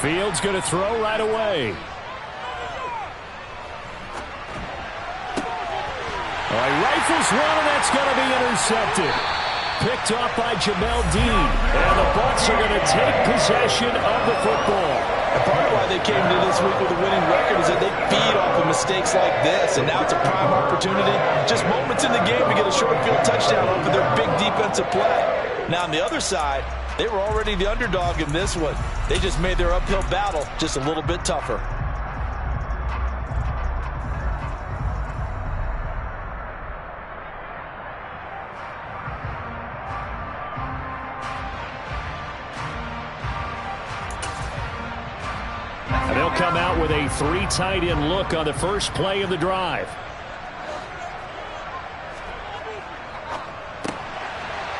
Fields going to throw right away. All right, rifles one, and that's going to be intercepted. Picked off by Jamel Dean. And the Bucs are going to take possession of the football. And part of why they came to this week with a winning record is that they feed off of mistakes like this. And now it's a prime opportunity, just moments in the game, to get a short field touchdown off of their big defensive play. Now on the other side, they were already the underdog in this one. They just made their uphill battle just a little bit tougher. They'll come out with a 3 tight end look on the first play of the drive.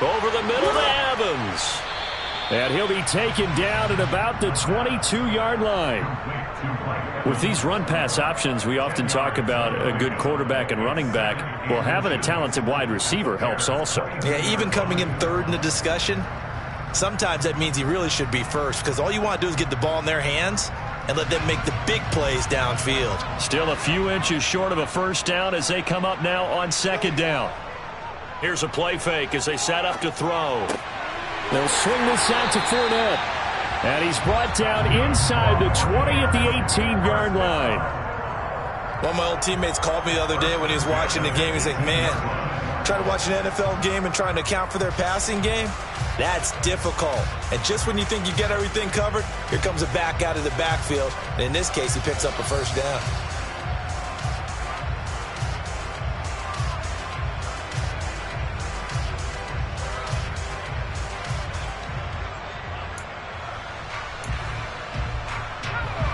Over the middle to Evans. And he'll be taken down at about the 22-yard line. With these run-pass options, we often talk about a good quarterback and running back. Well, having a talented wide receiver helps also. Yeah, even coming in third in the discussion, sometimes that means he really should be first, because all you want to do is get the ball in their hands and let them make the big plays downfield. Still a few inches short of a first down as they come up now on second down. Here's a play fake as they set up to throw. They'll swing this out to Fournette. And he's brought down inside the 20 at the 18-yard line. One of my old teammates called me the other day when he was watching the game. He's like, man, trying to watch an NFL game and trying to account for their passing game, that's difficult. And just when you think you get everything covered, here comes a back out of the backfield. And in this case, he picks up a first down.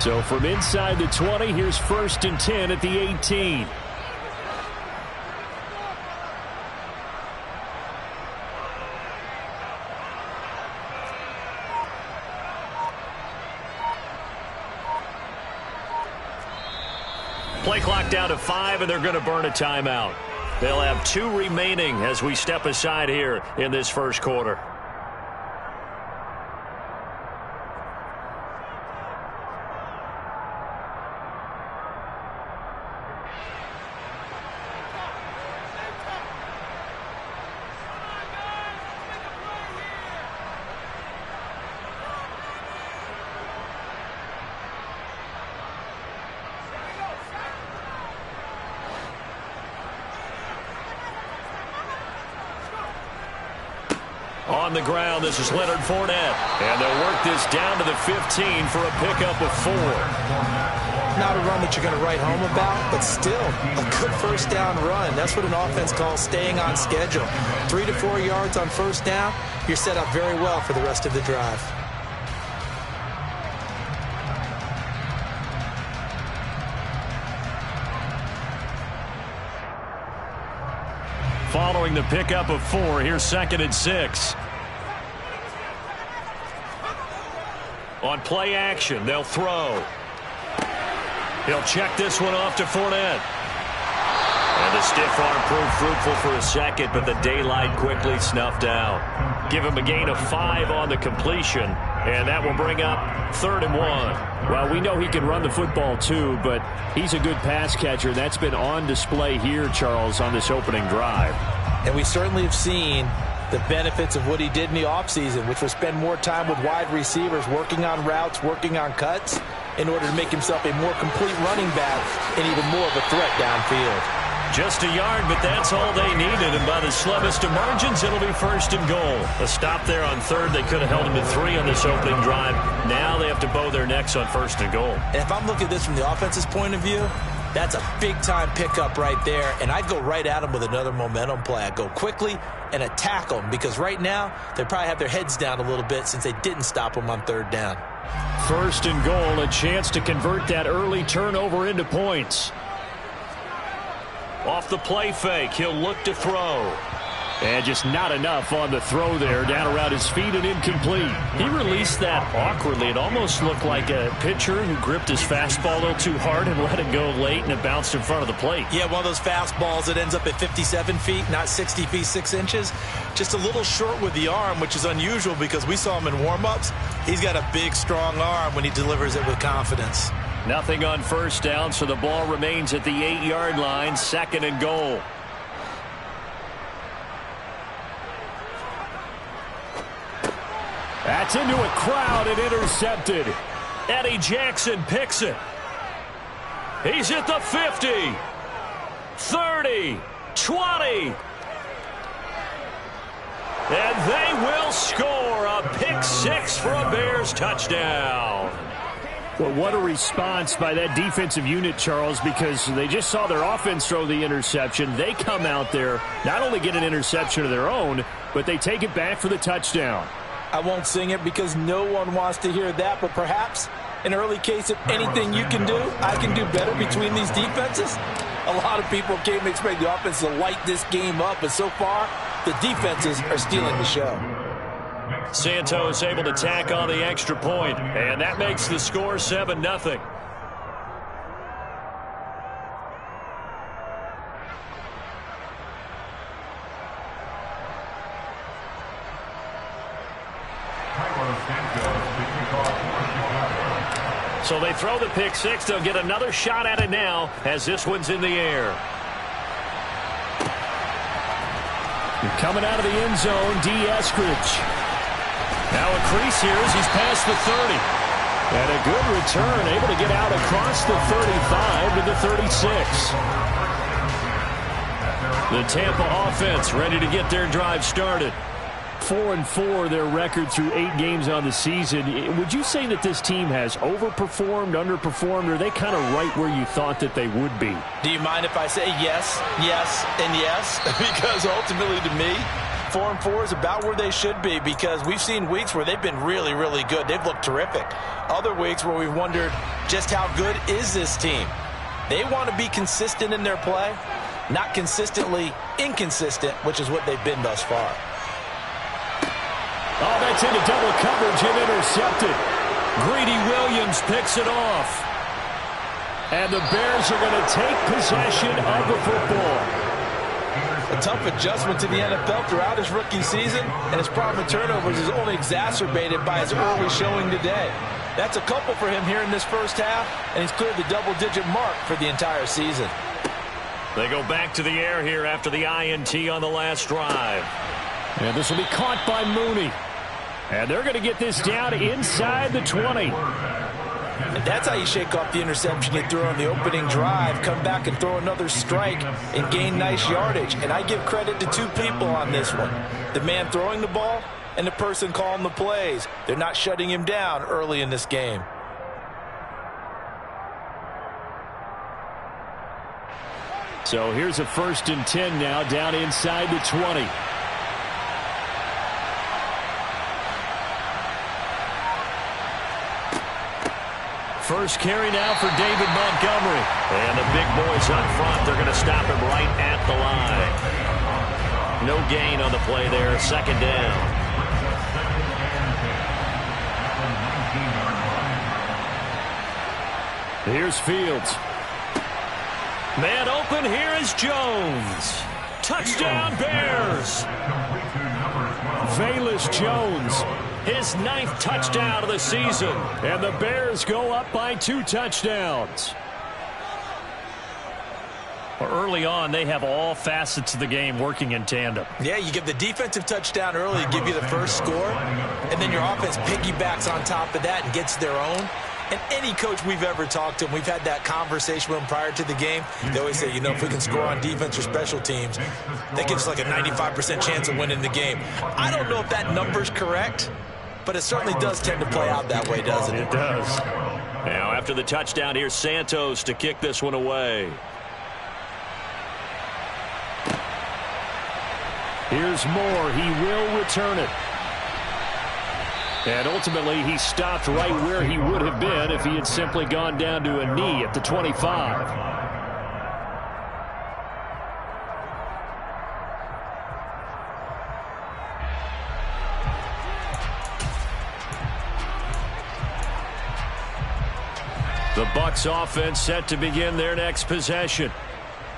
So from inside the 20, here's 1st and 10 at the 18. Play clock down to 5, and they're going to burn a timeout. They'll have 2 remaining as we step aside here in this first quarter. On the ground, this is Leonard Fournette. And they'll work this down to the 15 for a pickup of 4. Not a run that you're going to write home about, but still a good first down run. That's what an offense calls staying on schedule. 3 to 4 yards on first down, you're set up very well for the rest of the drive. Following the pickup of 4, here's 2nd and 6. On play action, they'll throw. He'll check this one off to Fournette. And the stiff arm proved fruitful for a second, but the daylight quickly snuffed out. Give him a gain of 5 on the completion, and that will bring up 3rd and 1. Well, we know he can run the football too, but he's a good pass catcher. That's been on display here, Charles, on this opening drive. And we certainly have seen the benefits of what he did in the offseason, which was spend more time with wide receivers, working on routes, working on cuts, in order to make himself a more complete running back and even more of a threat downfield. Just a yard, but that's all they needed. And by the slimmest of margins, it'll be 1st and goal. A stop there on 3rd. They could have held him to 3 on this opening drive. Now they have to bow their necks on 1st and goal. And if I'm looking at this from the offense's point of view, that's a big-time pickup right there. And I'd go right at him with another momentum play. I'd go quickly and attack them, because right now they probably have their heads down a little bit since they didn't stop him on 3rd down. 1st and goal, a chance to convert that early turnover into points. Off the play fake, he'll look to throw. And just not enough on the throw there, down around his feet and incomplete. He released that awkwardly. It almost looked like a pitcher who gripped his fastball a little too hard and let it go late, and it bounced in front of the plate. Yeah, one of those fastballs that ends up at 57 feet, not 60 feet, 6 inches. Just a little short with the arm, which is unusual because we saw him in warm-ups. He's got a big, strong arm when he delivers it with confidence. Nothing on first down, so the ball remains at the 8-yard line, 2nd and goal. That's into a crowd and intercepted. Eddie Jackson picks it. He's at the 50, 30, 20. And they will score a pick six for a Bears touchdown. Well, what a response by that defensive unit, Charles, because they just saw their offense throw the interception. They come out there, not only get an interception of their own, but they take it back for the touchdown. I won't sing it because no one wants to hear that, but perhaps an early case of anything you can do, I can do better between these defenses. A lot of people came to expect the offense to light this game up, and so far, the defenses are stealing the show. Santos able to tack on the extra point, and that makes the score 7-0. So they throw the pick six. They'll get another shot at it now as this one's in the air. Coming out of the end zone, D. Eskridge. Now a crease here as he's past the 30. And a good return, able to get out across the 35 to the 36. The Tampa offense ready to get their drive started. 4-4 their record through 8 games on the season. Would you say that this team has overperformed, underperformed, or are they kind of right where you thought that they would be? Do you mind if I say yes, yes, and yes? Because ultimately to me, 4-4 is about where they should be, because we've seen weeks where they've been really, really good. They've looked terrific. Other weeks where we've wondered just how good is this team. They want to be consistent in their play, not consistently inconsistent, which is what they've been thus far. Oh, that's into double coverage and intercepted. Greedy Williams picks it off. And the Bears are going to take possession of the football. A tough adjustment to the NFL throughout his rookie season, and his problem with turnovers is only exacerbated by his early showing today. That's a couple for him here in this first half, and he's cleared the double-digit mark for the entire season. They go back to the air here after the INT on the last drive. And this will be caught by Mooney. And they're going to get this down inside the 20. And that's how you shake off the interception you threw on the opening drive, come back and throw another strike and gain nice yardage. And I give credit to two people on this one. The man throwing the ball and the person calling the plays. They're not shutting him down early in this game. So here's a 1st and 10 now, down inside the 20. First carry now for David Montgomery. And the big boys up front, they're going to stop him right at the line. No gain on the play there, 2nd down. Here's Fields. Man open, here is Jones. Touchdown Bears. Velus Jones, his 9th touchdown of the season. And the Bears go up by 2 touchdowns. Well, early on, they have all facets of the game working in tandem. Yeah, you give the defensive touchdown early to give you the first score, and then your offense piggybacks on top of that and gets their own. And any coach we've ever talked to, and we've had that conversation with them prior to the game, they always say, you know, if we can score on defense or special teams, that gives us like a 95% chance of winning the game. I don't know if that number's correct, but it certainly does tend to play out that way, doesn't it? It does. Now, after the touchdown, here's Santos to kick this one away. Here's Moore. He will return it. And ultimately, he stopped right where he would have been if he had simply gone down to a knee at the 25. The Bucs offense set to begin their next possession.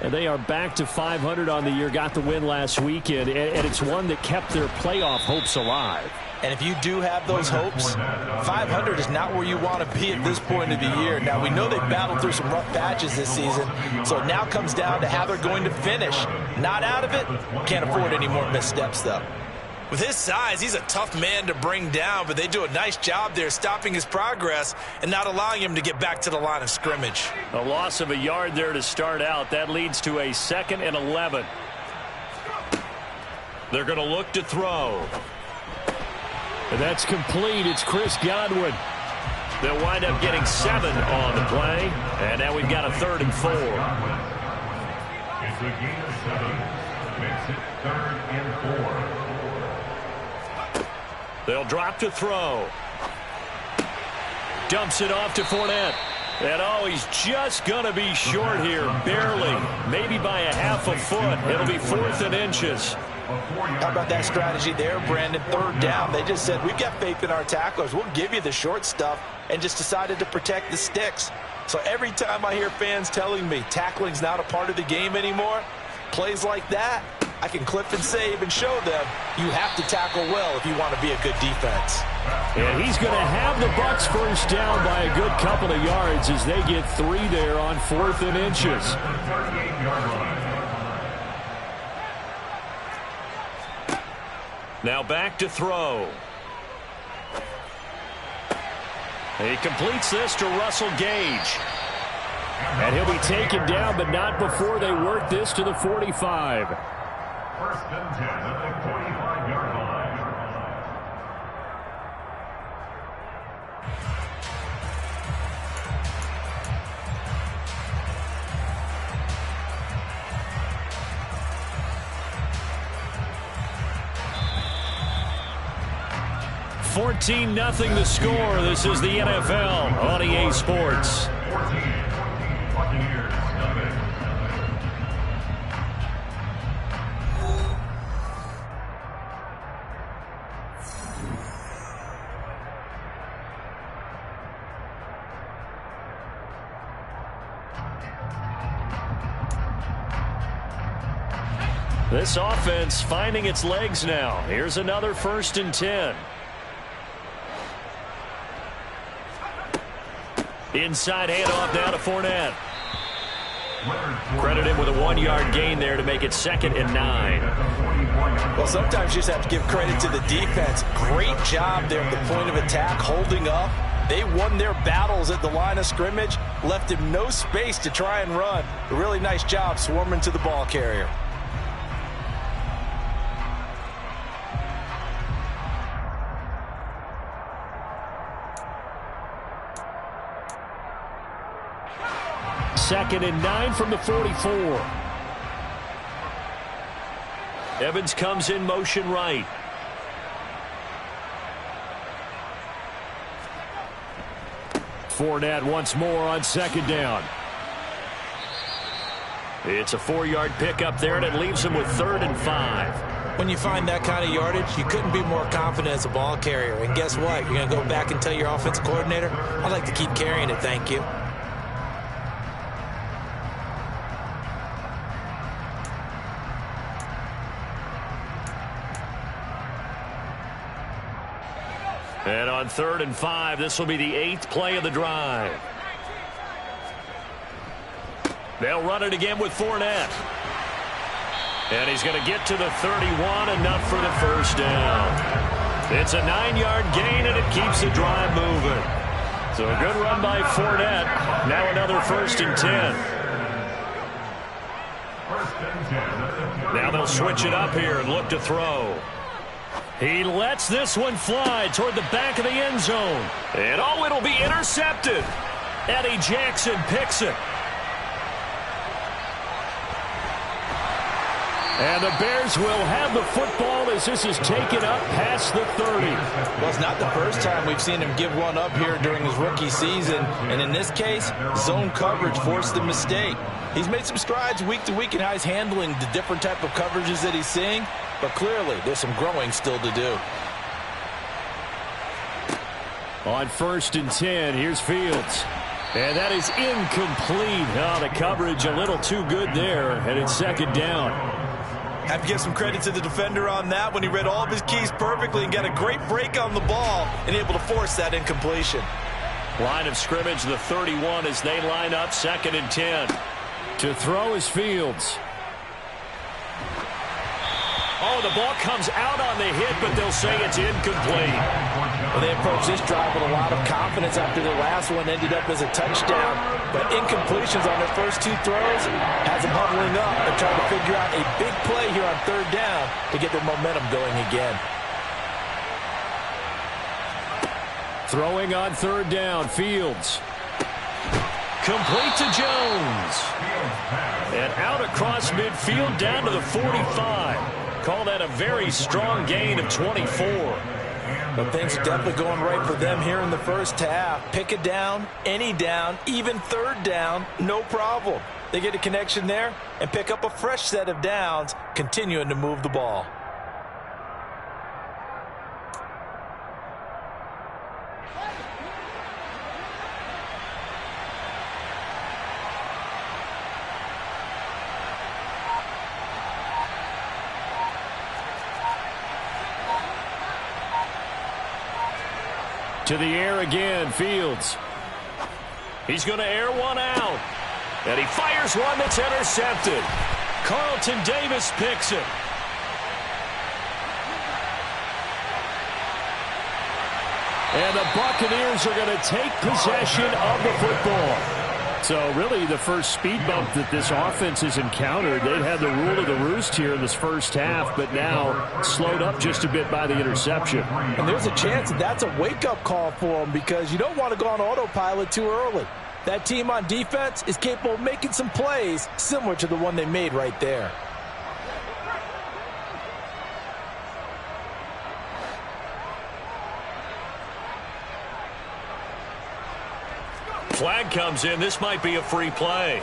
And they are back to 500 on the year, got the win last weekend, and it's one that kept their playoff hopes alive. And if you do have those hopes, 500 is not where you want to be at this point of the year. Now, we know they've battled through some rough patches this season, so it now comes down to how they're going to finish. Not out of it, can't afford any more missteps, though. With his size, he's a tough man to bring down, but they do a nice job there stopping his progress and not allowing him to get back to the line of scrimmage. A loss of a yard there to start out. That leads to a 2nd and 11. They're going to look to throw. And that's complete. It's Chris Godwin. They'll wind up getting 7 on the play. And now we've got a 3rd and 4. It's a gain of 7. Makes it 3rd and 4. They'll drop to throw. Dumps it off to Fournette. And he's just going to be short here, barely, maybe by a half a foot. It'll be 4th and inches. How about that strategy there, Brandon? 3rd down. They just said, we've got faith in our tacklers. We'll give you the short stuff, and just decided to protect the sticks. So every time I hear fans telling me tackling's not a part of the game anymore, plays like that, I can clip and save and show them you have to tackle well if you want to be a good defense. And he's going to have the Bucs first down by a good couple of yards as they get 3 there on 4th and inches. Now back to throw. He completes this to Russell Gage. And he'll be taken down, but not before they work this to the 45. 1st and 10 at the 45-yard line. $14-0 the score. This is the NFL on EA Sports. 14, Buccaneers, nothing. This offense finding its legs now. Here's another 1st and 10. Inside handoff now to Fournette. Credit him with a 1-yard gain there to make it 2nd and 9. Well, sometimes you just have to give credit to the defense. Great job there at the point of attack, holding up. They won their battles at the line of scrimmage, left him no space to try and run. A really nice job swarming to the ball carrier. Second and 9 from the 44. Evans comes in motion right. Fournette once more on 2nd down. It's a 4-yard pickup there, and it leaves him with 3rd and 5. When you find that kind of yardage, you couldn't be more confident as a ball carrier. And guess what? You're going to go back and tell your offensive coordinator, I'd like to keep carrying it, thank you. And on 3rd and 5, this will be the 8th play of the drive. They'll run it again with Fournette. And he's going to get to the 31, enough for the 1st down. It's a 9-yard gain, and it keeps the drive moving. So a good run by Fournette. Now another 1st and 10. Now they'll switch it up here and look to throw. He lets this one fly toward the back of the end zone. And it'll be intercepted. Eddie Jackson picks it. And the Bears will have the football as this is taken up past the 30. Well, it's not the first time we've seen him give one up here during his rookie season. And in this case, zone coverage forced the mistake. He's made some strides week to week in how he's handling the different type of coverages that he's seeing. But clearly, there's some growing still to do. On 1st and 10, here's Fields. And that is incomplete. Oh, the coverage a little too good there, and it's second down. Have to give some credit to the defender on that when he read all of his keys perfectly and got a great break on the ball and able to force that incompletion. Line of scrimmage, the 31 as they line up, 2nd and 10. To throw is Fields. Oh, the ball comes out on the hit, but they'll say it's incomplete. Well, they approached this drive with a lot of confidence after the last one ended up as a touchdown. But incompletions on their first 2 throws has them huddling up and trying to figure out a big play here on 3rd down to get their momentum going again. Throwing on 3rd down, Fields. Complete to Jones. And out across midfield down to the 45. Call that a very strong gain of 24. But things are definitely going right for them here in the first half. Pick a down, any down, even 3rd down, no problem. They get a connection there and pick up a fresh set of downs, continuing to move the ball. To the air again, Fields. He's going to air one out. And he fires one that's intercepted. Carlton Davis picks it. And the Buccaneers are going to take possession of the football. So really the first speed bump that this offense has encountered, they'd had the rule of the roost here in this first half, but now slowed up just a bit by the interception. And there's a chance that that's a wake-up call for them because you don't want to go on autopilot too early. That team on defense is capable of making some plays similar to the one they made right there. Flag comes in. This might be a free play.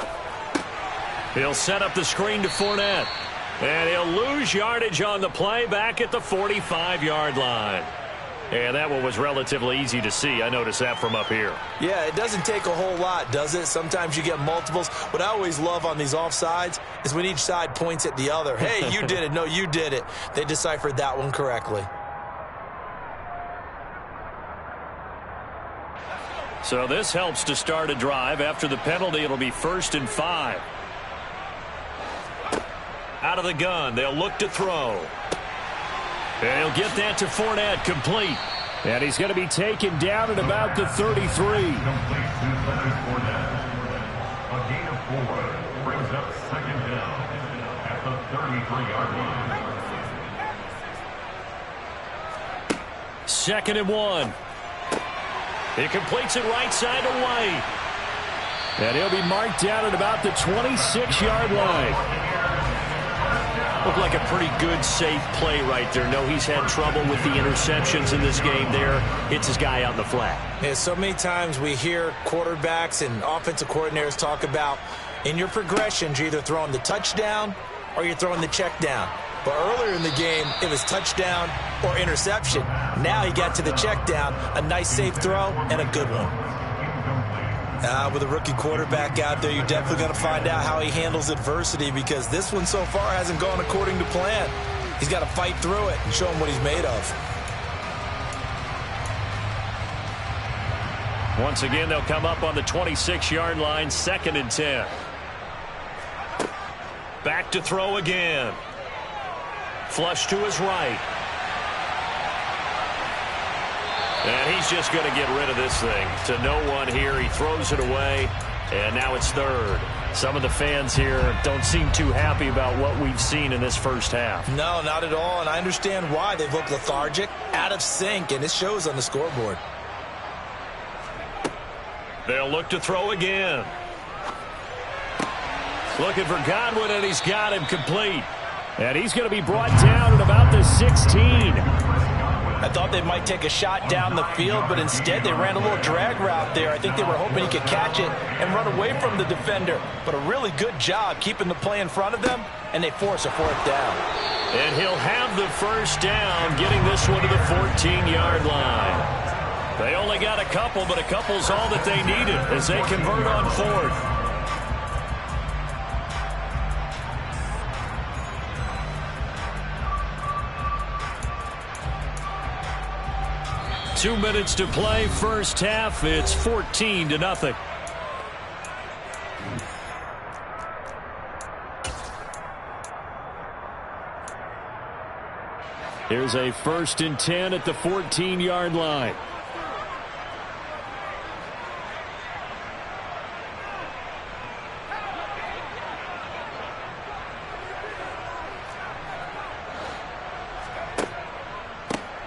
He'll set up the screen to Fournette. And he'll lose yardage on the play back at the 45-yard line. And that one was relatively easy to see. I noticed that from up here. Yeah, it doesn't take a whole lot, does it? Sometimes you get multiples. What I always love on these offsides is when each side points at the other. Hey, you did it. No, you did it. They deciphered that one correctly. So this helps to start a drive. After the penalty, it'll be 1st and 5. Out of the gun, they'll look to throw. And he'll get that to Fournette, complete. And he's going to be taken down at about the 33. A gain of 4 brings up 2nd down at the 33-yard line. 2nd and 1. He completes it right side to White. And he'll be marked down at about the 26-yard line. Looked like a pretty good, safe play right there. No, he's had trouble with the interceptions in this game there. Hits his guy on the flat. Yeah, so many times we hear quarterbacks and offensive coordinators talk about in your progressions, you're either throwing the touchdown or you're throwing the check down. But earlier in the game, it was touchdown or interception. Now he got to the check down, a nice safe throw, and a good one. With a rookie quarterback out there, you're definitely going to find out how he handles adversity because this one so far hasn't gone according to plan. He's got to fight through it and show him what he's made of. Once again, they'll come up on the 26-yard line, 2nd and 10. Back to throw again. Flush to his right. And he's just going to get rid of this thing. To no one here. He throws it away. And now it's 3rd. Some of the fans here don't seem too happy about what we've seen in this first half. No, not at all. And I understand why. They've looked lethargic, out of sync, and it shows on the scoreboard. They'll look to throw again. Looking for Godwin, and he's got him complete. And he's going to be brought down at about the 16. I thought they might take a shot down the field, but instead they ran a little drag route there. I think they were hoping he could catch it and run away from the defender. But a really good job keeping the play in front of them, and they force a 4th down. And he'll have the 1st down, getting this one to the 14-yard line. They only got a couple, but a couple's all that they needed as they convert on fourth. Two minutes to play, first half. It's 14-0. Here's a 1st and 10 at the 14-yard line.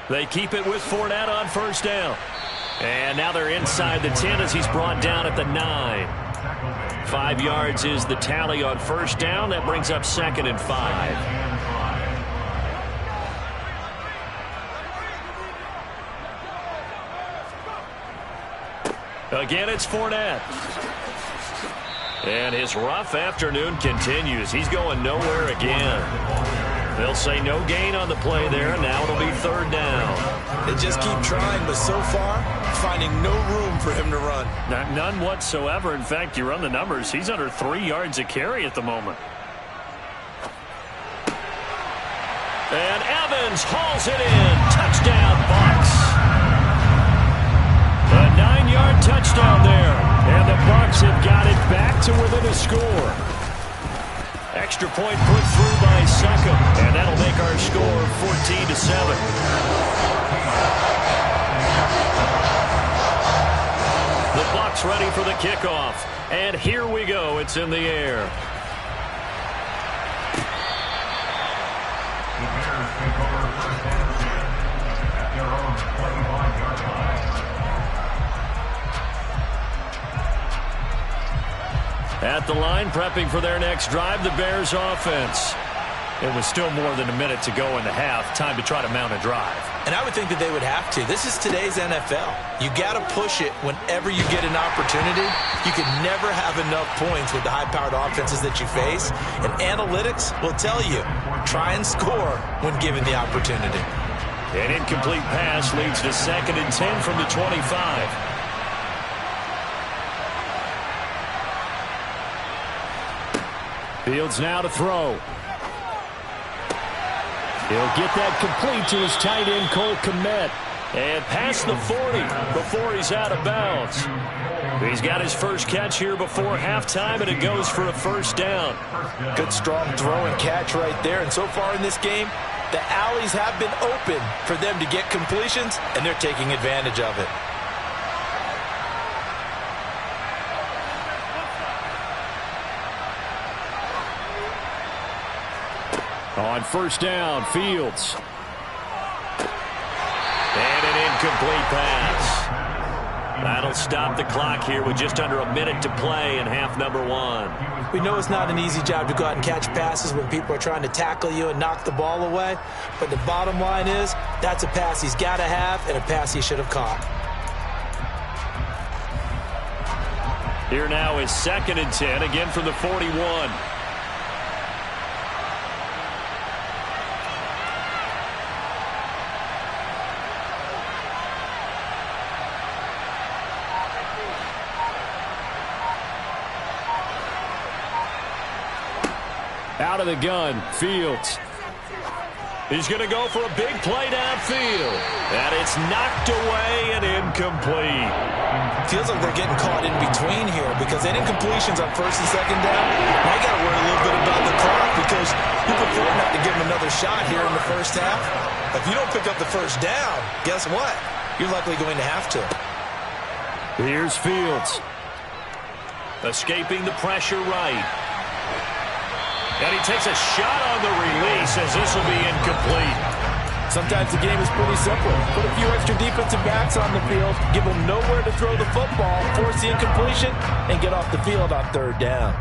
They keep it with Fournette on first down. And now they're inside the 10 as he's brought down at the 9. 5 yards is the tally on first down. That brings up 2nd and 5. Again, it's Fournette. And his rough afternoon continues. He's going nowhere again. They'll say no gain on the play there. Now it'll be 3rd down. They just keep trying, but so far, finding no room for him to run. None whatsoever. In fact, you run the numbers. He's under 3 yards a carry at the moment. And Evans hauls it in. Touchdown, Bucs. A 9-yard touchdown there. And the Bucs have got it back to within a score. Extra point put through by Succop. And that'll make our score 14-7. The Bucs ready for the kickoff. And here we go. It's in the air. The Bears take over 1st and 10 at their own 25-yard line. At the line, prepping for their next drive, the Bears offense. It was still more than a minute to go in the half. Time to try to mount a drive. And I would think that they would have to. This is today's NFL. You got to push it whenever you get an opportunity. You can never have enough points with the high-powered offenses that you face. And analytics will tell you, try and score when given the opportunity. An incomplete pass leads to 2nd and 10 from the 25. Fields now to throw. He'll get that complete to his tight end, Cole Kmet. And past the 40 before he's out of bounds. He's got his first catch here before halftime, and it goes for a 1st down. Good strong throw and catch right there. And so far in this game, the alleys have been open for them to get completions, and they're taking advantage of it. On 1st down, Fields. And an incomplete pass. That'll stop the clock here with just under a minute to play in half number 1. We know it's not an easy job to go out and catch passes when people are trying to tackle you and knock the ball away. But the bottom line is, that's a pass he's got to have and a pass he should have caught. Here now is 2nd and 10, again from the 41. Out of the gun, Fields. He's going to go for a big play downfield. And it's knocked away and incomplete. Feels like they're getting caught in between here because they didn't completions on 1st and 2nd down. Now you got to worry a little bit about the clock because you prefer not to give them another shot here in the 1st half. If you don't pick up the 1st down, guess what? You're likely going to have to. Here's Fields. Escaping the pressure right. And he takes a shot on the release as this will be incomplete. Sometimes the game is pretty simple. Put a few extra defensive backs on the field, give them nowhere to throw the football, force the incompletion, and get off the field on 3rd down.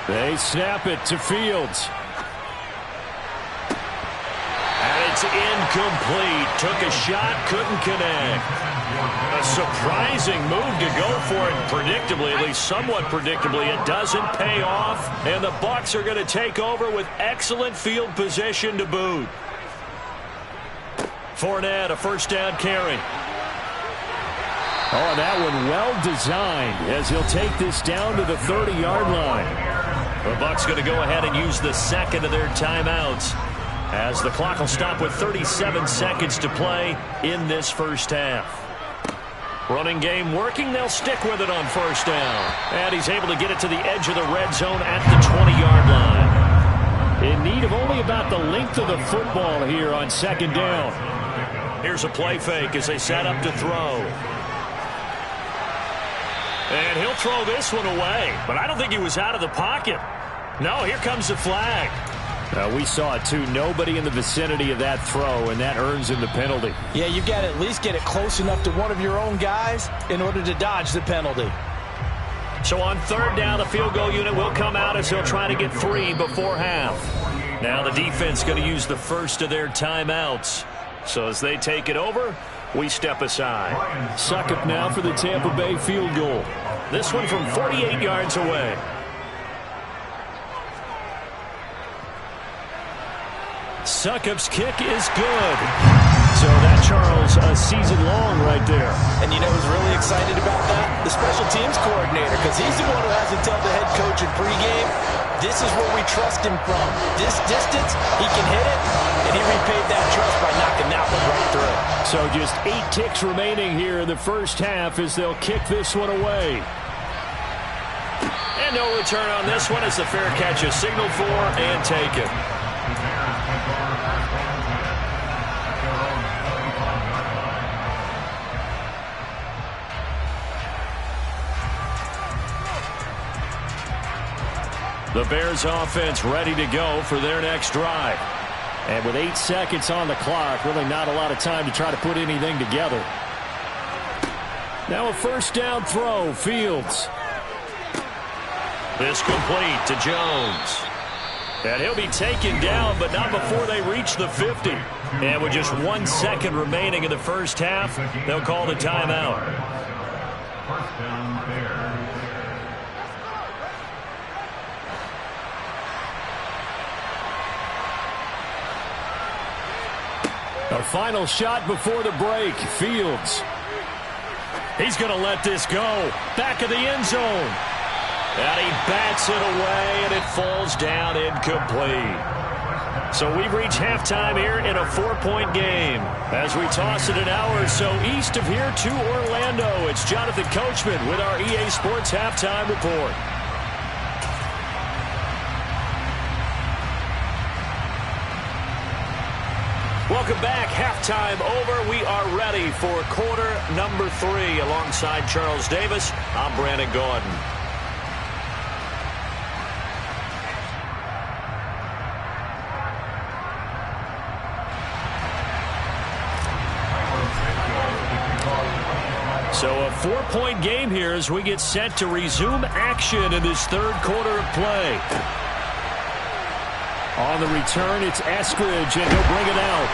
They snap it to Fields. It's incomplete. Took a shot, couldn't connect. A surprising move to go for it. Predictably, at least somewhat predictably, it doesn't pay off. And the Bucs are going to take over with excellent field position to boot. Fournette, a first down carry. Oh, that one well designed as he'll take this down to the 30-yard line. The Bucs going to go ahead and use the second of their timeouts as the clock will stop with 37 seconds to play in this first half. Running game working. They'll stick with it on first down. And he's able to get it to the edge of the red zone at the 20-yard line. In need of only about the length of the football here on second down. Here's a play fake as they set up to throw. And he'll throw this one away. But I don't think he was out of the pocket. No, here comes the flag. We saw it too. Nobody in the vicinity of that throw, and that earns him the penalty. Yeah, you've got to at least get it close enough to one of your own guys in order to dodge the penalty. So on third down, the field goal unit will come out as they'll try to get 3 before half. Now the defense going to use the first of their timeouts. So as they take it over, we step aside. Succop now for the Tampa Bay field goal. This one from 48 yards away. Succop's kick is good. So that, Charles, a season long right there. And you know who's really excited about that? The special teams coordinator, because he's the one who has to tell the head coach in pregame, this is where we trust him from. This distance, he can hit it, and he repaid that trust by knocking that one right through. So just 8 ticks remaining here in the first half as they'll kick this one away. And no return on this one as the fair catch is signaled for and taken. The Bears offense ready to go for their next drive. And with 8 seconds on the clock, really not a lot of time to try to put anything together. Now a first down throw, Fields. This complete to Jones. And he'll be taken down, but not before they reach the 50. And with just 1 second remaining in the first half, they'll call the timeout. First down, Bears. A final shot before the break. Fields. He's going to let this go. Back of the end zone. And he bats it away, and it falls down incomplete. So we've reached halftime here in a 4-point game. As we toss it an hour or so east of here to Orlando, it's Jonathan Coachman with our EA Sports Halftime Report. Welcome back. Halftime over. We are ready for quarter number 3. Alongside Charles Davis, I'm Brandon Gordon. So a 4-point game here as we get set to resume action in this third quarter of play. On the return, it's Eskridge, and he'll bring it out.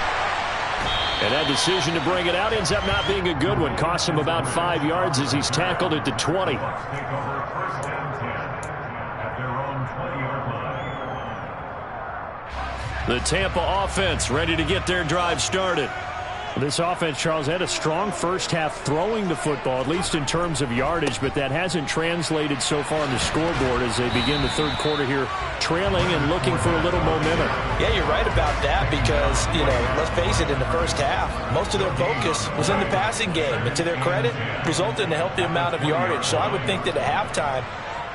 And that decision to bring it out ends up not being a good one. Costs him about 5 yards as he's tackled at the 20. Take over first down 10 at their own 20-yard line. The Tampa offense ready to get their drive started. This offense, Charles, had a strong first half throwing the football, at least in terms of yardage, but that hasn't translated so far on the scoreboard as they begin the third quarter here, trailing and looking for a little momentum. Yeah, you're right about that because, you know, let's face it, in the first half, most of their focus was in the passing game, and to their credit, resulted in a healthy amount of yardage. So I would think that at halftime,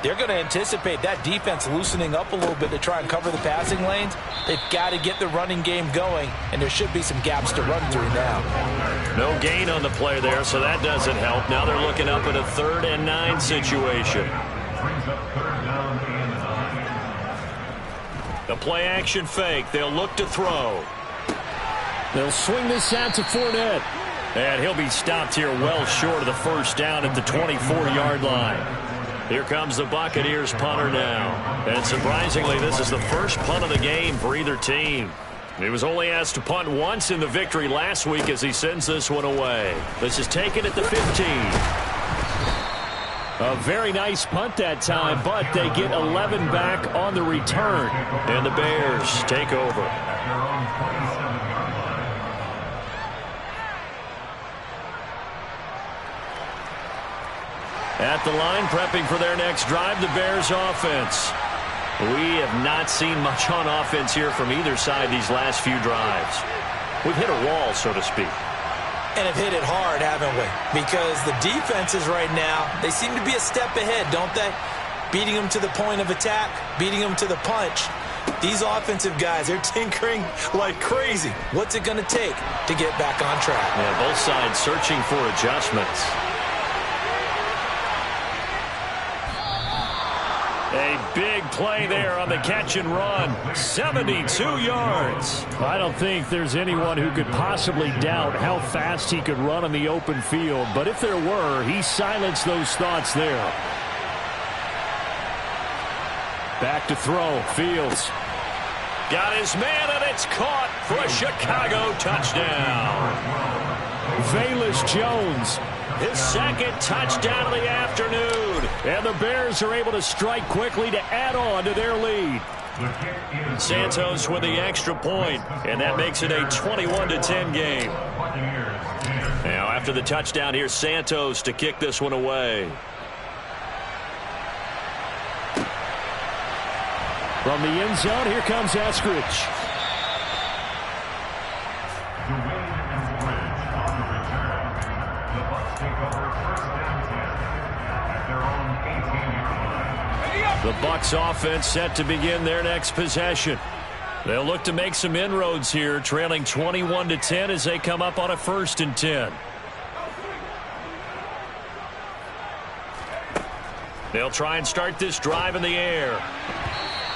they're going to anticipate that defense loosening up a little bit to try and cover the passing lanes. They've got to get the running game going, and there should be some gaps to run through now. No gain on the play there, so that doesn't help. Now they're looking up at a 3rd and 9 situation. Brings up 3rd down and 9. The play action fake. They'll look to throw. They'll swing this out to Fournette. And he'll be stopped here well short of the first down at the 24-yard line. Here comes the Buccaneers punter now. And surprisingly, this is the first punt of the game for either team. He was only asked to punt once in the victory last week as he sends this one away. This is taken at the 15. A very nice punt that time, but they get 11 back on the return. And the Bears take over. At the line, prepping for their next drive, the Bears offense. We have not seen much on offense here from either side these last few drives. We've hit a wall, so to speak. And have hit it hard, haven't we? Because the defenses right now, they seem to be a step ahead, don't they? Beating them to the point of attack, beating them to the punch. These offensive guys, they're tinkering like crazy. What's it going to take to get back on track? Yeah, both sides searching for adjustments. A big play there on the catch and run. 72 yards. I don't think there's anyone who could possibly doubt how fast he could run on the open field. But if there were, he silenced those thoughts there. Back to throw. Fields. Got his man, and it's caught for a Chicago touchdown. Velus Jones. His second touchdown of the afternoon. And the Bears are able to strike quickly to add on to their lead. Santos with the extra point, and that makes it a 21-10 game. Now after the touchdown, here's Santos to kick this one away. From the end zone, here comes Eskridge. The Bucs offense set to begin their next possession. They'll look to make some inroads here, trailing 21-10 as they come up on a 1st and 10. They'll try and start this drive in the air.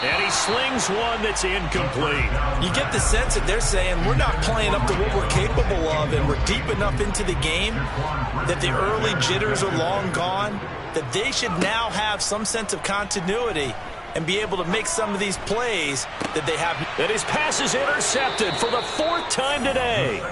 And he slings one that's incomplete. You get the sense that they're saying we're not playing up to what we're capable of, and we're deep enough into the game that the early jitters are long gone, that they should now have some sense of continuity and be able to make some of these plays that they have. And his pass is intercepted for the 4th time today.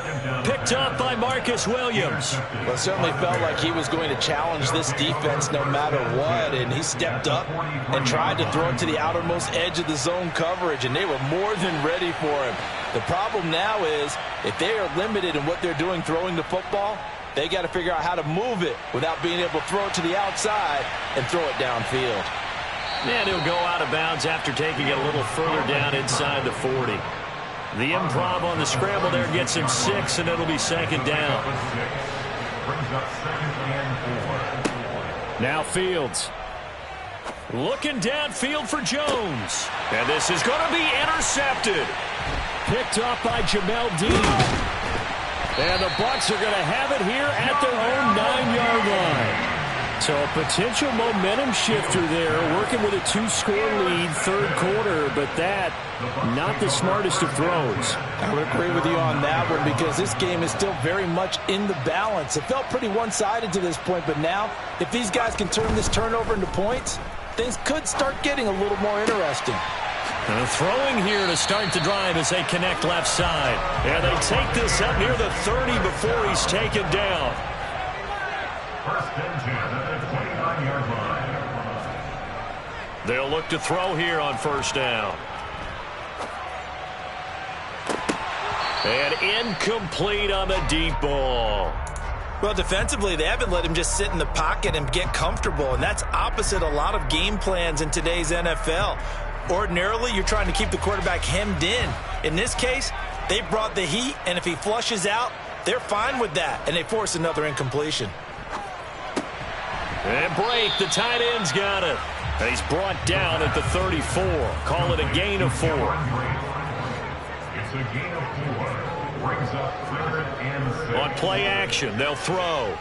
Picked up by Marcus Williams. Well, it certainly felt like he was going to challenge this defense no matter what, and he stepped up and tried to throw it to the outermost edge of the zone coverage, and they were more than ready for him. The problem now is if they are limited in what they're doing throwing the football, they got to figure out how to move it without being able to throw it to the outside and throw it downfield. And he'll go out of bounds after taking it a little further down inside the 40. The improv on the scramble there gets him 6, and it'll be 2nd down. Now Fields. Looking downfield for Jones. And this is going to be intercepted. Picked up by Jamel Dean. And the Bucs are going to have it here at their own 9-yard line. So a potential momentum shifter there, working with a 2-score lead, 3rd quarter, but that, not the smartest of throws. I would agree with you on that one because this game is still very much in the balance. It felt pretty one-sided to this point, but now, if these guys can turn this turnover into points, things could start getting a little more interesting. And throwing here to start the drive as they connect left side. And they take this up near the 30 before he's taken down. 1st and 10 at the 29-yard line. They'll look to throw here on 1st down. And incomplete on the deep ball. Well, defensively, they haven't let him just sit in the pocket and get comfortable, and that's opposite a lot of game plans in today's NFL. Ordinarily, you're trying to keep the quarterback hemmed in. In this case, they brought the heat, and if he flushes out, they're fine with that, and they force another incompletion. And break, the tight end's got it. And he's brought down at the 34. Call it a gain of 4. It's a gain of 4. Brings up 3rd and 6. On play action, they'll throw.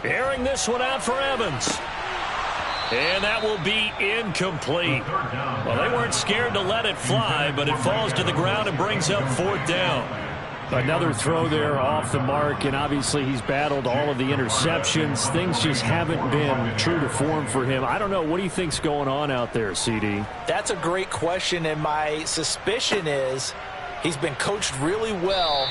Airing this one out for Evans. And that will be incomplete. Well, they weren't scared to let it fly, but it falls to the ground and brings up 4th down. Another throw there off the mark, and obviously he's battled all of the interceptions. Things just haven't been true to form for him. I don't know. What do you think's going on out there, CD? That's a great question, and my suspicion is he's been coached really well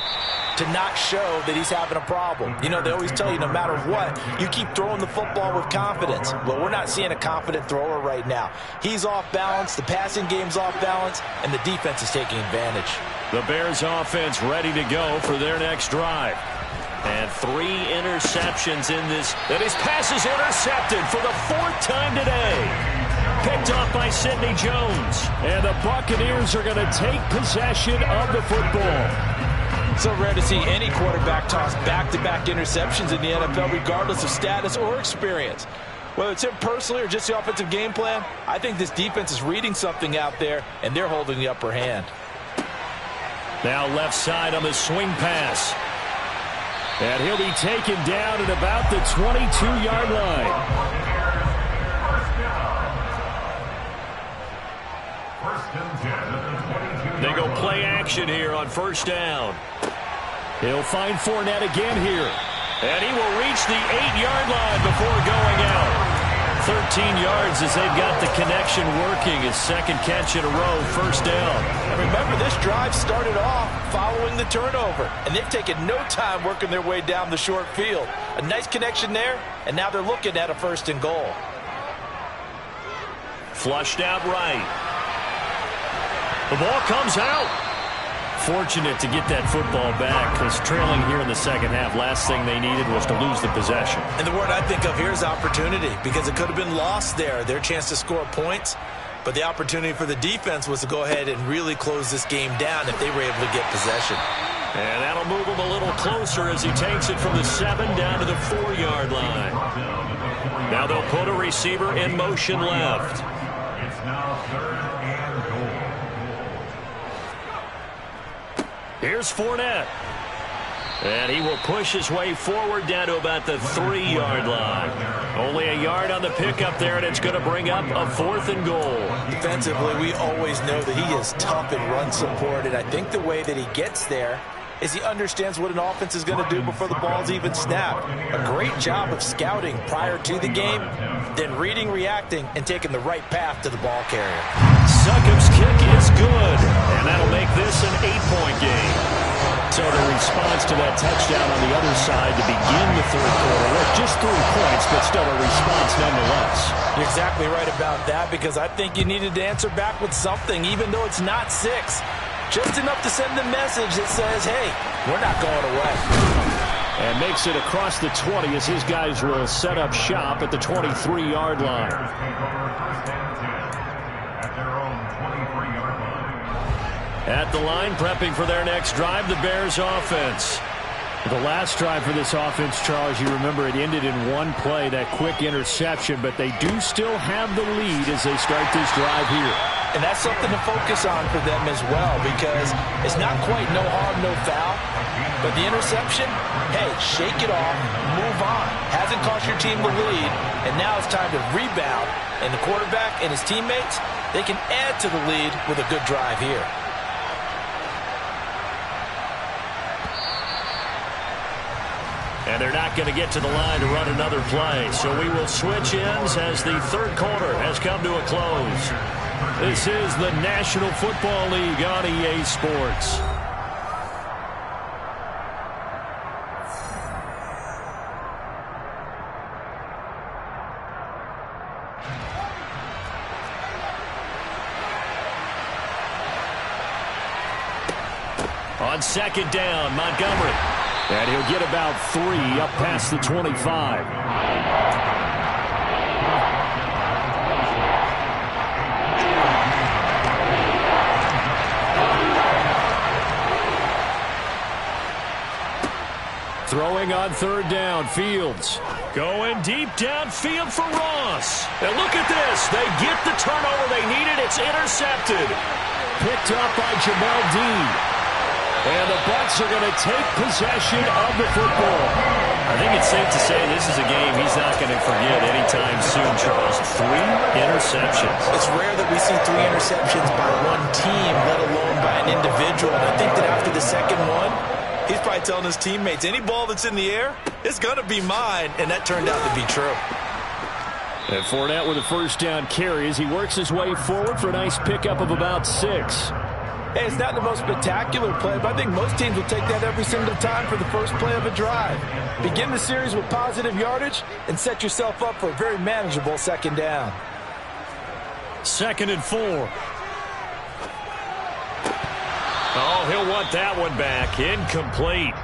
to not show that he's having a problem. You know, they always tell you no matter what, you keep throwing the football with confidence. Well, we're not seeing a confident thrower right now. He's off balance, the passing game's off balance, and the defense is taking advantage. The Bears offense ready to go for their next drive. And 3 interceptions in this. And his pass is intercepted for the 4th time today. Picked off by Sidney Jones. And the Buccaneers are going to take possession of the football. So rare to see any quarterback toss back-to-back interceptions in the NFL, regardless of status or experience. Whether it's him personally or just the offensive game plan, I think this defense is reading something out there, and they're holding the upper hand. Now left side on the swing pass. And he'll be taken down at about the 22-yard line. They go play action here on 1st down. He'll find Fournette again here. And he will reach the 8-yard line before going out. 13 yards as they've got the connection working. His 2nd catch in a row, 1st down. And remember, this drive started off following the turnover, and they've taken no time working their way down the short field. A nice connection there, and now they're looking at a 1st and goal. Flushed out right. The ball comes out. Fortunate to get that football back, because trailing here in the 2nd half, last thing they needed was to lose the possession. And the word I think of here is opportunity, because it could have been lost there, their chance to score points. But the opportunity for the defense was to go ahead and really close this game down if they were able to get possession. And that'll move him a little closer as he takes it from the 7 down to the 4-yard line. Now they'll put a receiver in motion left. It's now 3rd and goal. Here's Fournette. And he will push his way forward down to about the 3-yard line. Only a yard on the pickup there, and it's going to bring up a 4th and goal. Defensively, we always know that he is tough in run support, and I think the way that he gets there is he understands what an offense is going to do before the ball's even snapped. A great job of scouting prior to the game, then reading, reacting, and taking the right path to the ball carrier. Succop's kick is good, and that'll make this an 8-point game. So the response to that touchdown on the other side to begin the 3rd quarter, look, just 3 points, but still a response nonetheless. You're exactly right about that, because I think you needed to answer back with something, even though it's not 6. Just enough to send the message that says, hey, we're not going away. And makes it across the 20 as his guys will set up shop at the 23-yard line. At the line, prepping for their next drive, the Bears offense. The last drive for this offense, Charles, you remember it ended in 1 play, that quick interception, but they do still have the lead as they start this drive here. And that's something to focus on for them as well, because it's not quite no harm, no foul. But the interception, hey, shake it off, move on. Hasn't cost your team the lead, and now it's time to rebound. And the quarterback and his teammates, they can add to the lead with a good drive here. And they're not going to get to the line to run another play. So we will switch ends as the 3rd quarter has come to a close. This is the National Football League on EA Sports. On 2nd down, Montgomery. And he'll get about 3 up past the 25. Throwing on 3rd down, Fields. Going deep downfield for Ross. And look at this. They get the turnover they needed. It's intercepted. Picked up by Jamel Dean. And the Bucs are going to take possession of the football. I think it's safe to say this is a game he's not going to forget anytime soon, Charles. 3 interceptions. It's rare that we see 3 interceptions by one team, let alone by an individual. And I think that after the second one, probably telling his teammates, any ball that's in the air, it's going to be mine, and that turned out to be true. And Fournette with a first down carry as he works his way forward for a nice pickup of about 6. Hey, it's not the most spectacular play, but I think most teams will take that every single time for the first play of a drive. Begin the series with positive yardage and set yourself up for a very manageable second down. 2nd and 4. Oh, he'll want that one back. Incomplete.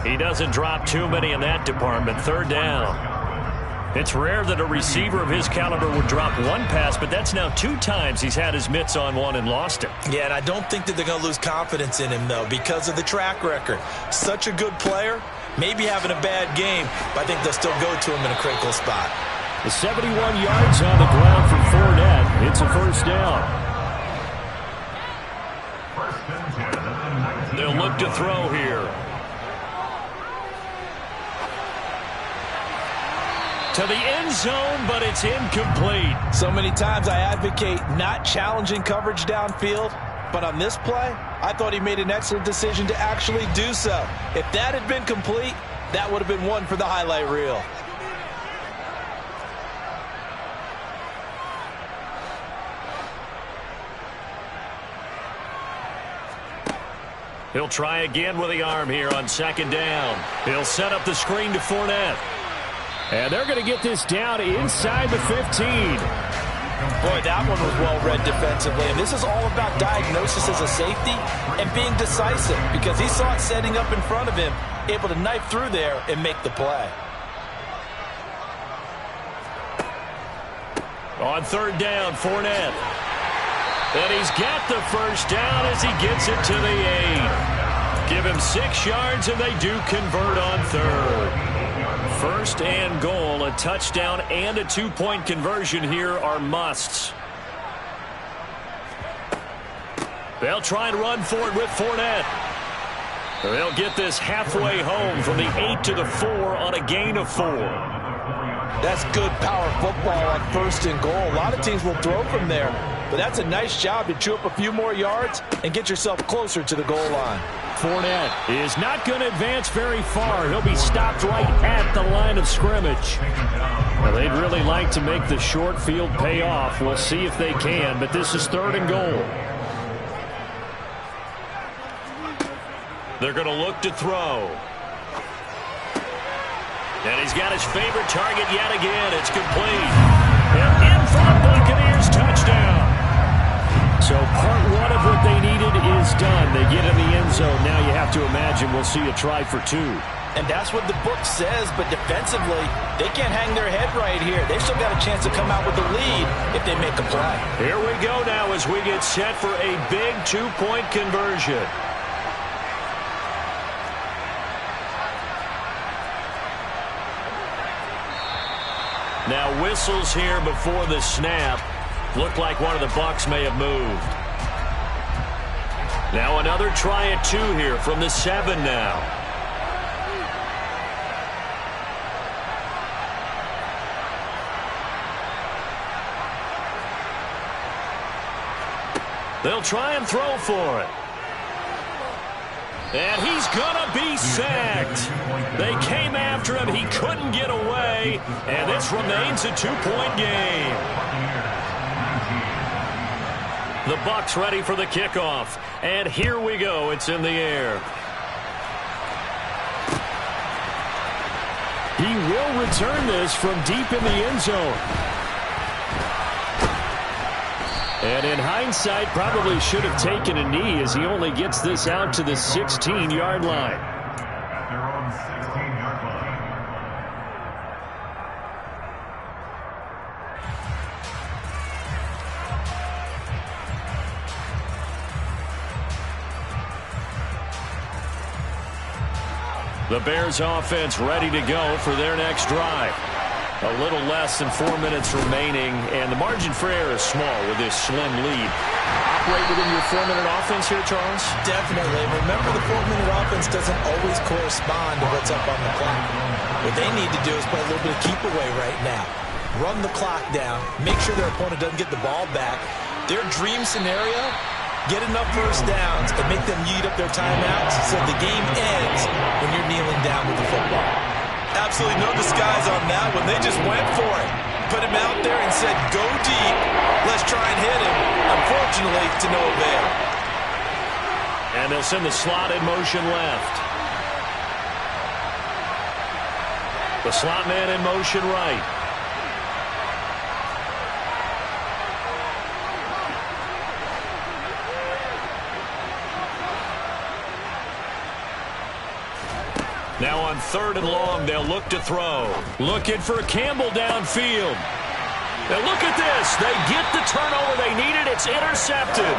He doesn't drop too many in that department. 3rd down. It's rare that a receiver of his caliber would drop one pass, but that's now 2 times he's had his mitts on one and lost it. Yeah, and I don't think that they're going to lose confidence in him, though, because of the track record. Such a good player, maybe having a bad game, but I think they'll still go to him in a critical spot. The 71 yards on the ground for Fournette. It's a first down. They'll look to throw here. To the end zone, but it's incomplete. So many times I advocate not challenging coverage downfield, but on this play, I thought he made an excellent decision to actually do so. If that had been complete, that would have been one for the highlight reel. He'll try again with the arm here on 2nd down. He'll set up the screen to Fournette. And they're going to get this down inside the 15. Boy, that one was well-read defensively. And this is all about diagnosis as a safety and being decisive because he saw it setting up in front of him, able to knife through there and make the play. On 3rd down, Fournette. And he's got the first down as he gets it to the 8. Give him 6 yards, and they do convert on 3rd. 1st and goal, a touchdown and a 2-point conversion here are musts. They'll try and run for it with Fournette. They'll get this halfway home from the 8 to the 4 on a gain of 4. That's good power football on 1st and goal. A lot of teams will throw from there, but that's a nice job to chew up a few more yards and get yourself closer to the goal line. Fournette is not going to advance very far. He'll be stopped right at the line of scrimmage. Well, they'd really like to make the short field pay off. We'll see if they can, but this is 3rd and goal. They're going to look to throw. And he's got his favorite target yet again. It's complete. And in for the Buccaneers touchdown. So part 1 of what they needed is done. They get in the end zone. Now you have to imagine we'll see a try for 2. And that's what the book says, but defensively, they can't hang their head right here. They've still got a chance to come out with the lead if they make a play. Here we go now as we get set for a big 2-point conversion. Now whistles here before the snap. Looked like one of the Bucs may have moved. Now another try at 2 here from the 7 now. They'll try and throw for it. And he's gonna be sacked. They came after him. He couldn't get away. And this remains a 2-point game. The Bucs ready for the kickoff. And here we go. It's in the air. He will return this from deep in the end zone. And in hindsight, probably should have taken a knee as he only gets this out to the 16-yard line. They're on 16-yard line. The Bears offense ready to go for their next drive. A little less than 4 minutes remaining, and the margin for error is small with this slim lead. Operate within your 4-minute offense here, Charles? Definitely. Remember, the 4-minute offense doesn't always correspond to what's up on the clock. What they need to do is play a little bit of keep away right now. Run the clock down. Make sure their opponent doesn't get the ball back. Their dream scenario Get enough first downs and make them eat up their timeouts so the game ends when you're kneeling down with the football. Absolutely no disguise on that one. They just went for it. Put him out there and said, go deep. Let's try and hit him. Unfortunately, to no avail. And they'll send the slot in motion left. The slot man in motion right. Now on 3rd and long, they'll look to throw. Looking for Campbell downfield. Now look at this. They get the turnover they needed. It's intercepted.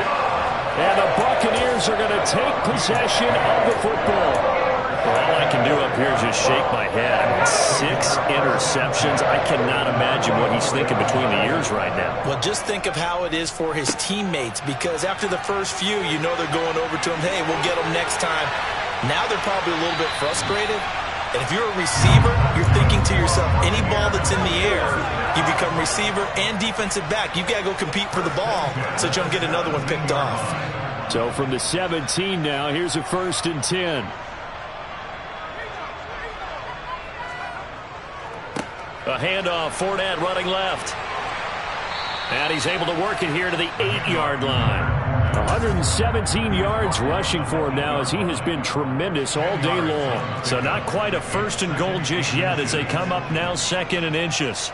And the Buccaneers are going to take possession of the football. Well, all I can do up here is just shake my head. I mean, 6 interceptions. I cannot imagine what he's thinking between the ears right now. Well, just think of how it is for his teammates, because after the first few, you know they're going over to him, hey, we'll get them next time. Now they're probably a little bit frustrated. And if you're a receiver, you're thinking to yourself, any ball that's in the air, you become receiver and defensive back. You've got to go compete for the ball so that you don't get another one picked off. So from the 17 now, here's a 1st and 10. A handoff, Fournette running left. And he's able to work it here to the 8-yard line. 117 yards rushing for him now as he has been tremendous all day long. So not quite a 1st and goal just yet as they come up now 2nd and inches.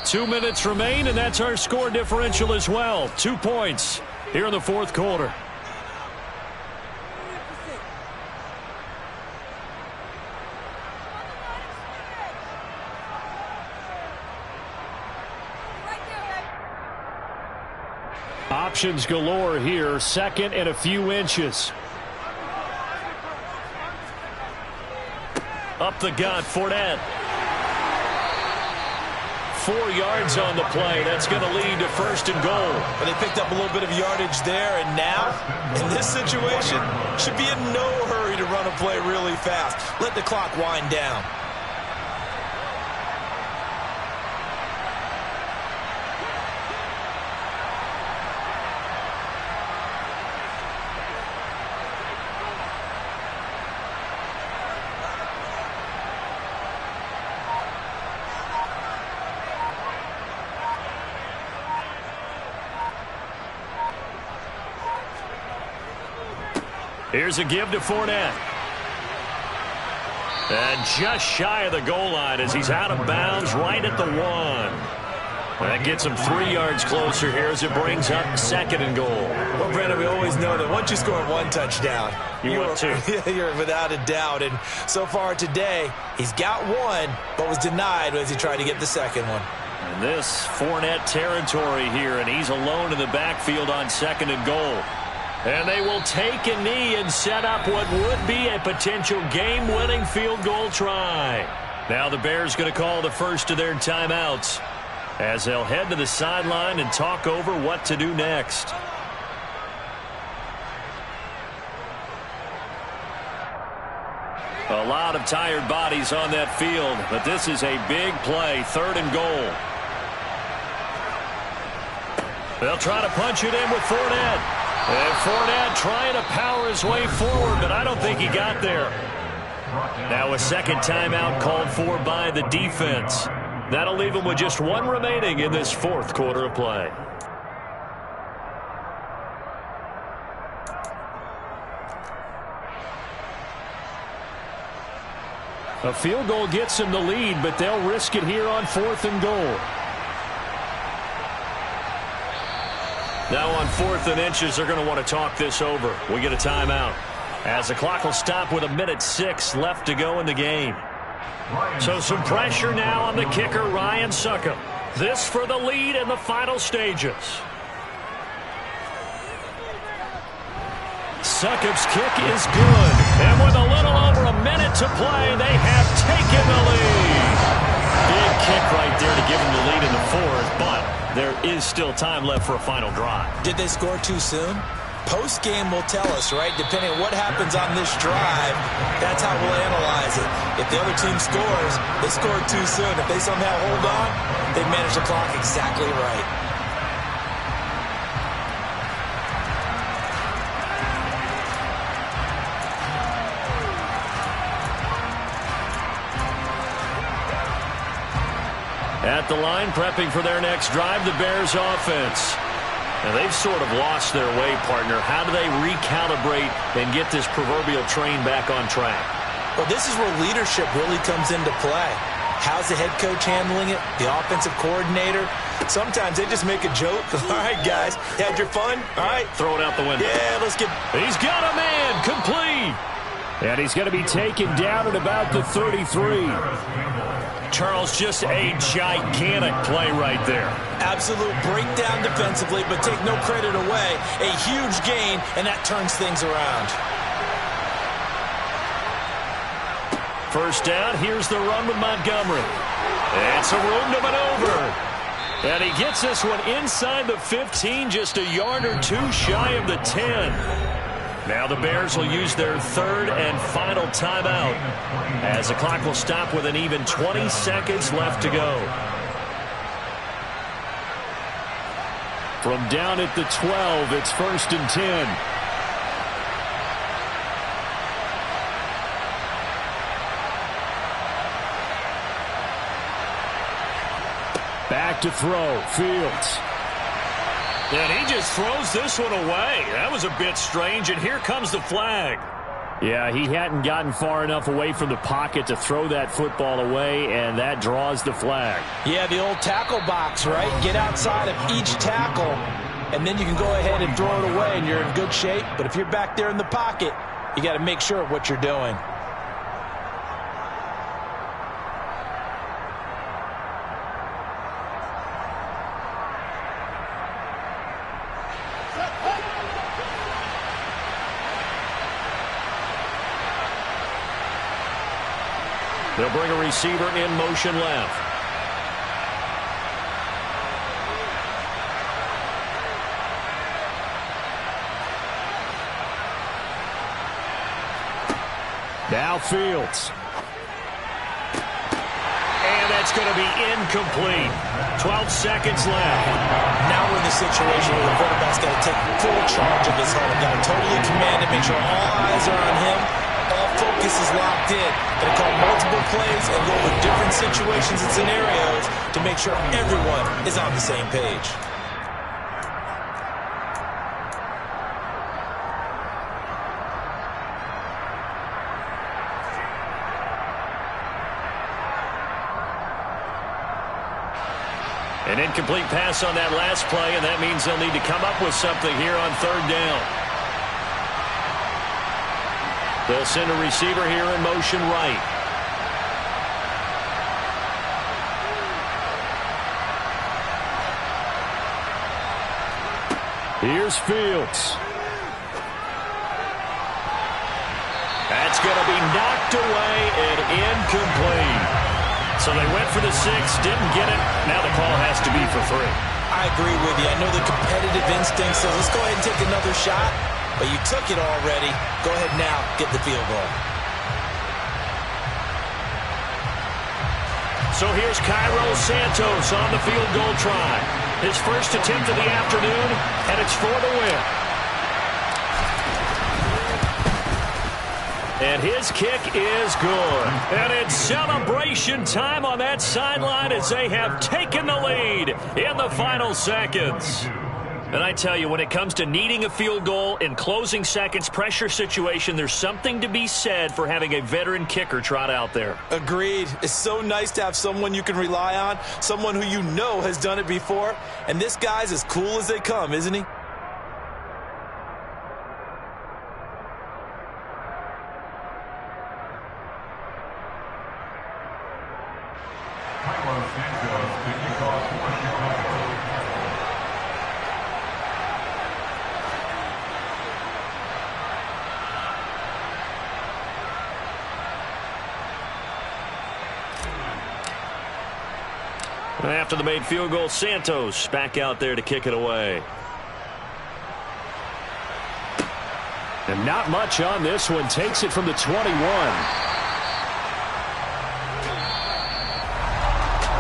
Two minutes remain, and that's our score differential as well. 2 points here in the 4th quarter. Options galore here. 2nd and a few inches. Up the gut, Fournette. 4 yards on the play. That's going to lead to 1st and goal. But they picked up a little bit of yardage there, and now, in this situation, should be in no hurry to run a play really fast. Let the clock wind down. Here's a give to Fournette. And just shy of the goal line as he's out of bounds right at the 1. That gets him 3 yards closer here as it brings up 2nd and goal. Well, Brandon, we always know that once you score 1 touchdown, you're 2. Without a doubt. And so far today, he's got 1, but was denied as he tried to get the 2nd one. And this Fournette territory here, and he's alone in the backfield on 2nd and goal. And they will take a knee and set up what would be a potential game-winning field goal try. Now the Bears going to call the first of their timeouts as they'll head to the sideline and talk over what to do next. A lot of tired bodies on that field, but this is a big play, 3rd and goal. They'll try to punch it in with Fournette. And Fournette trying to power his way forward, but I don't think he got there. Now a 2nd timeout called for by the defense. That'll leave him with just 1 remaining in this 4th quarter of play. A field goal gets them the lead, but they'll risk it here on 4th and goal. Now on 4th and inches, they're going to want to talk this over. We get a timeout as the clock will stop with 1:06 left to go in the game. So some pressure now on the kicker, Ryan Succop. This for the lead in the final stages. Succop's kick is good. And with a little over a minute to play, they have taken the lead. Big kick right there to give them the lead in the 4th, but there is still time left for a final drive. Did they score too soon? Post-game will tell us, right? Depending on what happens on this drive, that's how we'll analyze it. If the other team scores, they scored too soon. If they somehow hold on, they manage the clock exactly right. At the line, prepping for their next drive, the Bears offense. And they've sort of lost their way, partner. How do they recalibrate and get this proverbial train back on track? Well, this is where leadership really comes into play. How's the head coach handling it? The offensive coordinator? Sometimes they just make a joke. All right, guys, you had your fun? All right. Throw it out the window. Yeah, let's get... He's got a man, complete. And he's going to be taken down at about the 33. Charles, just a gigantic play right there. Absolute breakdown defensively, but take no credit away. A huge gain, and that turns things around. First down, here's the run with Montgomery. And some room to maneuver. And he gets this one inside the 15, just a yard or two shy of the 10. Now the Bears will use their third and final timeout as the clock will stop with an even 20 seconds left to go. From down at the 12, it's 1st and 10. Back to throw, Fields. And he just throws this one away. That was a bit strange, and here comes the flag. Yeah, he hadn't gotten far enough away from the pocket to throw that football away, and that draws the flag. Yeah, the old tackle box, right? Get outside of each tackle, and then you can go ahead and throw it away, and you're in good shape. But if you're back there in the pocket, you got to make sure of what you're doing. They'll bring a receiver in motion left. Now Fields. And that's going to be incomplete. 12 seconds left. Now we're in the situation where the quarterback's got to take full charge of his head. Got to totally command it, make sure all eyes are on him. All focus is locked in. Going to call multiple plays and go over different situations and scenarios to make sure everyone is on the same page. An incomplete pass on that last play, and that means they'll need to come up with something here on third down. They'll send a receiver here in motion right. Here's Fields. That's going to be knocked away and incomplete. So they went for the 6, didn't get it. Now the call has to be for 3. I agree with you. I know the competitive instinct says let's go ahead and take another shot. But you took it already. Go ahead now, get the field goal. So here's Cairo Santos on the field goal try. His first attempt of the afternoon, and it's for the win. And his kick is good. And it's celebration time on that sideline as they have taken the lead in the final seconds. And I tell you, when it comes to needing a field goal in closing seconds, pressure situation, there's something to be said for having a veteran kicker trot out there. Agreed. It's so nice to have someone you can rely on, someone who you know has done it before. And this guy's as cool as they come, isn't he? After the made field goal, Santos back out there to kick it away. And not much on this one. Takes it from the 21.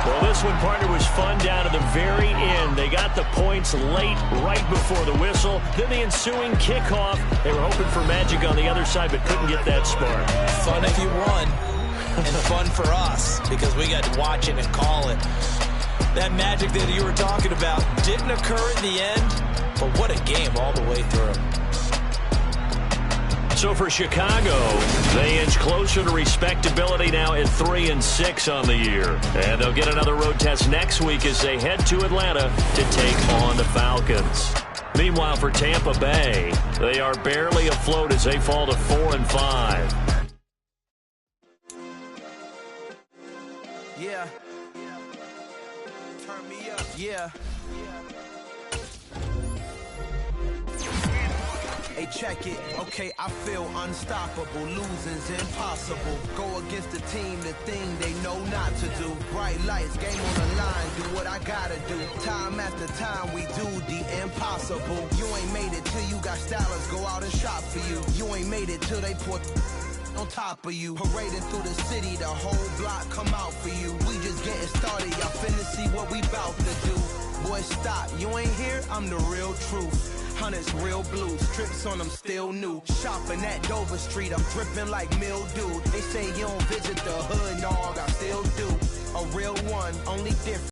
Well, this one, partner, was fun down to the very end. They got the points late, right before the whistle. Then the ensuing kickoff. They were hoping for magic on the other side, but couldn't get that spark. Fun if you won, and fun for us, because we got to watch it and call it. That magic that you were talking about didn't occur in the end, but what a game all the way through. So for Chicago, they inch closer to respectability now at 3-6 on the year. And they'll get another road test next week as they head to Atlanta to take on the Falcons. Meanwhile, for Tampa Bay, they are barely afloat as they fall to 4-5. Yeah. Turn me up. Yeah. Hey, check it. Okay, I feel unstoppable. Losing's impossible. Go against the team, the thing they know not to do. Bright lights, game on the line. Do what I gotta do. Time after time, we do the impossible. You ain't made it till you got stylers go out and shop for you. You ain't made it till they put on top of you. Parading through the city, the whole block come out for you. We just getting started. Y'all finna see what we bout to do. Boy, stop. You ain't here? I'm the real truth. Hunters, real blue, strips on them still new. Shopping at Dover Street, I'm dripping like mildew. They say you don't visit the hood, dog, I still do. A real one, only different.